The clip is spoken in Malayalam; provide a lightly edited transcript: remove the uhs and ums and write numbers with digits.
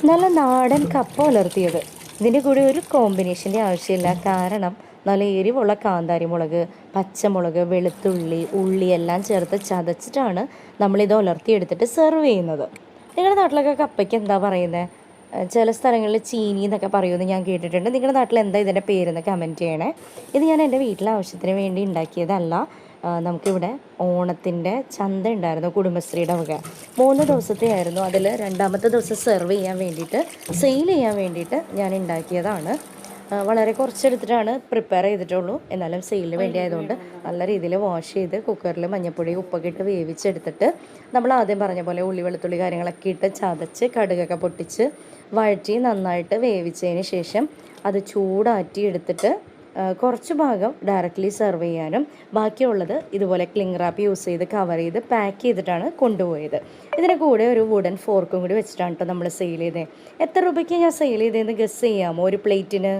നല്ല നാടൻ കപ്പ ഉലർത്തിയത്. ഇതിൻ്റെ കൂടെ ഒരു കോമ്പിനേഷൻ്റെ ആവശ്യമില്ല. കാരണം നല്ല എരിവുള്ള കാന്താരി മുളക്, പച്ചമുളക്, വെളുത്തുള്ളി, ഉള്ളി എല്ലാം ചേർത്ത് ചതച്ചിട്ടാണ് നമ്മളിത് ഉലർത്തിയെടുത്തിട്ട് സെർവ് ചെയ്യുന്നത്. നിങ്ങളുടെ നാട്ടിലൊക്കെ കപ്പയ്ക്ക് എന്താ പറയുന്നത്? ചില സ്ഥലങ്ങളിൽ ചീനി എന്നൊക്കെ പറയുമെന്ന് ഞാൻ കേട്ടിട്ടുണ്ട്. നിങ്ങളുടെ നാട്ടിൽ എന്താ ഇതിൻ്റെ പേരെന്ന് കമൻറ്റ് ചെയ്യണേ. ഇത് ഞാൻ എൻ്റെ വീട്ടിലെ ആവശ്യത്തിന് വേണ്ടി ഉണ്ടാക്കിയതല്ല. നമുക്കിവിടെ ഓണത്തിൻ്റെ ചന്ത ഉണ്ടായിരുന്നു കുടുംബശ്രീയുടെ വക. 3 ദിവസത്തെ ആയിരുന്നു. അതിൽ രണ്ടാമത്തെ ദിവസം സെർവ് ചെയ്യാൻ വേണ്ടിയിട്ട്, സെയിൽ ചെയ്യാൻ വേണ്ടിയിട്ട് ഞാൻ ഉണ്ടാക്കിയതാണ്. വളരെ കുറച്ചെടുത്തിട്ടാണ് പ്രിപ്പയർ ചെയ്തിട്ടുള്ളൂ. എന്നാലും സെയിലിന് വേണ്ടി ആയതുകൊണ്ട് നല്ല രീതിയിൽ വാഷ് ചെയ്ത് കുക്കറിൽ മഞ്ഞൾപ്പൊടി ഉപ്പൊക്കെ ഇട്ട് വേവിച്ചെടുത്തിട്ട് നമ്മൾ ആദ്യം പറഞ്ഞ പോലെ ഉള്ളി വെളുത്തുള്ളി കാര്യങ്ങളൊക്കെ ഇട്ട് ചതച്ച് കടുകൊക്കെ പൊട്ടിച്ച് വഴറ്റി നന്നായിട്ട് വേവിച്ചതിന് ശേഷം അത് ചൂടാറ്റി എടുത്തിട്ട് കുറച്ച് ഭാഗം ഡയറക്റ്റ്ലി സെർവ് ചെയ്യാനും ബാക്കിയുള്ളത് ഇതുപോലെ ക്ലിംഗ് റാപ്പ് യൂസ് ചെയ്ത് കവർ ചെയ്ത് പാക്ക് ചെയ്തിട്ടാണ് കൊണ്ടുപോയത്. ഇതിന് കൂടെ ഒരു വുഡൻ ഫോർക്കും കൂടി വെച്ചിട്ടാണ് കേട്ടോ നമ്മൾ സെയിൽ ചെയ്തത്. എത്ര രൂപയ്ക്ക് ഞാൻ സെയിൽ ചെയ്തതെന്ന് ഗസ് ചെയ്യാമോ ഒരു പ്ലേറ്റിന്?